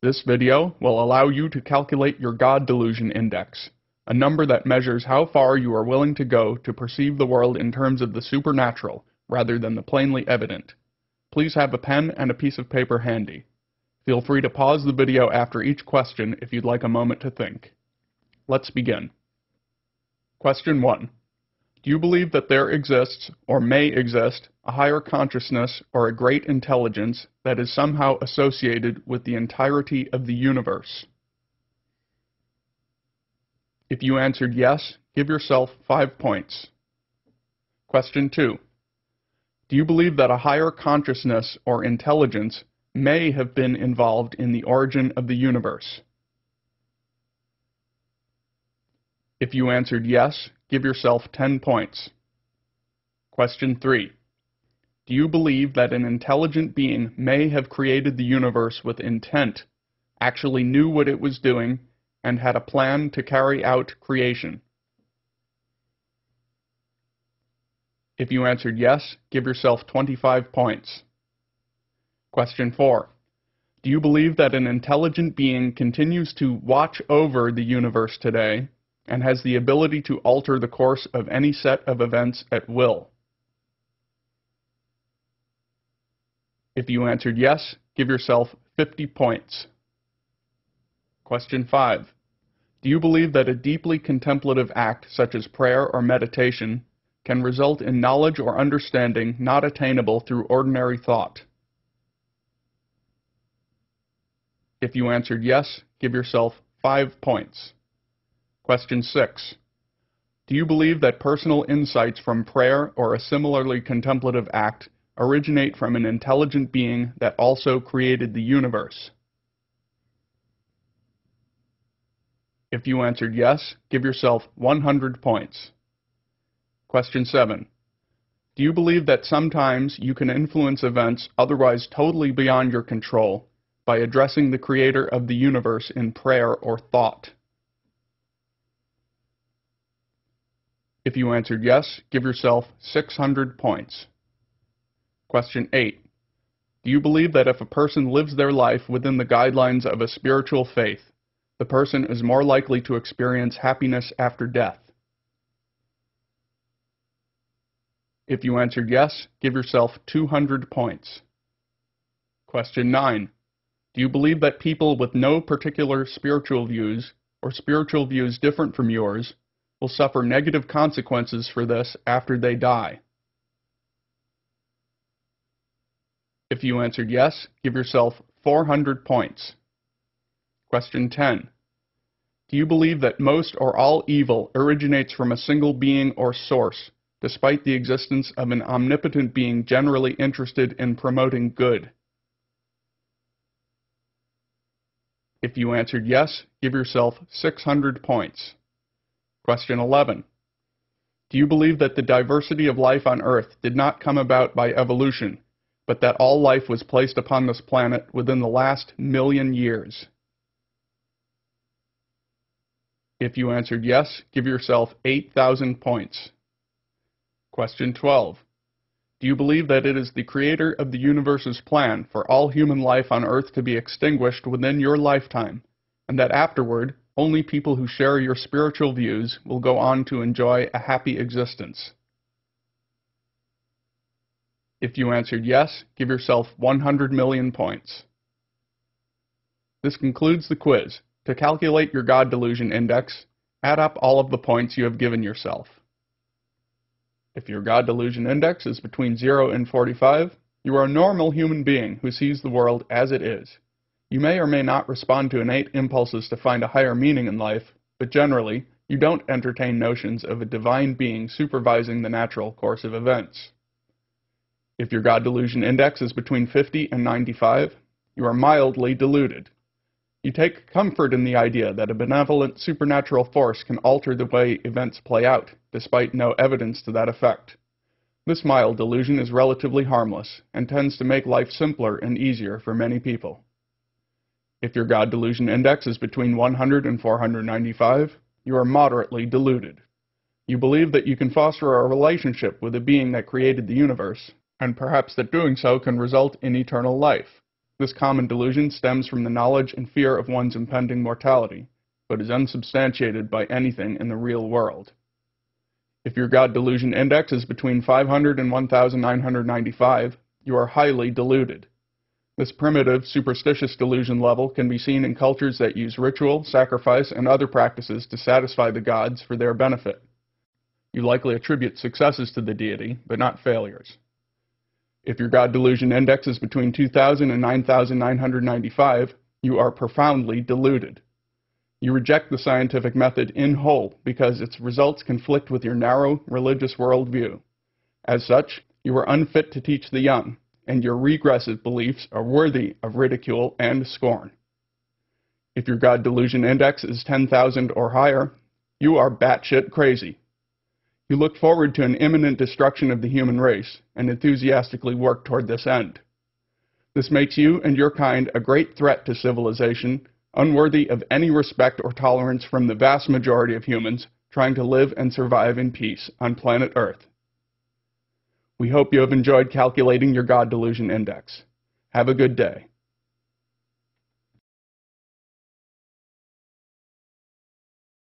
This video will allow you to calculate your God Delusion Index, a number that measures how far you are willing to go to perceive the world in terms of the supernatural rather than the plainly evident. Please have a pen and a piece of paper handy. Feel free to pause the video after each question if you'd like a moment to think. Let's begin. Question 1. Do you believe that there exists, or may exist, a higher consciousness or a great intelligence that is somehow associated with the entirety of the universe? If you answered yes, give yourself 5 points. Question 2. Do you believe that a higher consciousness or intelligence may have been involved in the origin of the universe? If you answered yes, give yourself 10 points. Question 3. Do you believe that an intelligent being may have created the universe with intent, actually knew what it was doing, and had a plan to carry out creation? If you answered yes, give yourself 25 points. Question 4. Do you believe that an intelligent being continues to watch over the universe today and has the ability to alter the course of any set of events at will? If you answered yes, give yourself 50 points. Question 5. Do you believe that a deeply contemplative act such as prayer or meditation can result in knowledge or understanding not attainable through ordinary thought? If you answered yes, give yourself 5 points. Question 6. Do you believe that personal insights from prayer or a similarly contemplative act originate from an intelligent being that also created the universe? If you answered yes, give yourself 100 points. Question 7. Do you believe that sometimes you can influence events otherwise totally beyond your control by addressing the creator of the universe in prayer or thought? If you answered yes, give yourself 600 points. Question 8. Do you believe that if a person lives their life within the guidelines of a spiritual faith, the person is more likely to experience happiness after death? If you answered yes, give yourself 200 points. Question 9. Do you believe that people with no particular spiritual views, or spiritual views different from yours, will suffer negative consequences for this after they die? If you answered yes, give yourself 400 points. Question 10. Do you believe that most or all evil originates from a single being or source, despite the existence of an omnipotent being generally interested in promoting good? If you answered yes, give yourself 600 points. Question 11. Do you believe that the diversity of life on Earth did not come about by evolution, but that all life was placed upon this planet within the last 1,000,000 years? If you answered yes, give yourself 8,000 points. Question 12. Do you believe that it is the creator of the universe's plan for all human life on Earth to be extinguished within your lifetime, and that afterward, only people who share your spiritual views will go on to enjoy a happy existence? If you answered yes, give yourself 100 million points. This concludes the quiz. To calculate your God Delusion Index, add up all of the points you have given yourself. If your God Delusion Index is between 0 and 45, you are a normal human being who sees the world as it is. You may or may not respond to innate impulses to find a higher meaning in life, but generally, you don't entertain notions of a divine being supervising the natural course of events. If your God Delusion Index is between 50 and 95, you are mildly deluded. You take comfort in the idea that a benevolent supernatural force can alter the way events play out, despite no evidence to that effect. This mild delusion is relatively harmless, and tends to make life simpler and easier for many people. If your God Delusion Index is between 100 and 495, you are moderately deluded. You believe that you can foster a relationship with a being that created the universe, and perhaps that doing so can result in eternal life. This common delusion stems from the knowledge and fear of one's impending mortality, but is unsubstantiated by anything in the real world. If your God delusion index is between 500 and 1,995, you are highly deluded. This primitive, superstitious delusion level can be seen in cultures that use ritual, sacrifice, and other practices to satisfy the gods for their benefit. You likely attribute successes to the deity, but not failures. If your God delusion index is between 2,000 and 9,995, you are profoundly deluded. You reject the scientific method in whole because its results conflict with your narrow religious worldview. As such, you are unfit to teach the young, and your regressive beliefs are worthy of ridicule and scorn. If your God delusion index is 10,000 or higher, you are batshit crazy. You look forward to an imminent destruction of the human race and enthusiastically work toward this end. This makes you and your kind a great threat to civilization, unworthy of any respect or tolerance from the vast majority of humans trying to live and survive in peace on planet Earth. We hope you have enjoyed calculating your God delusion index. Have a good day.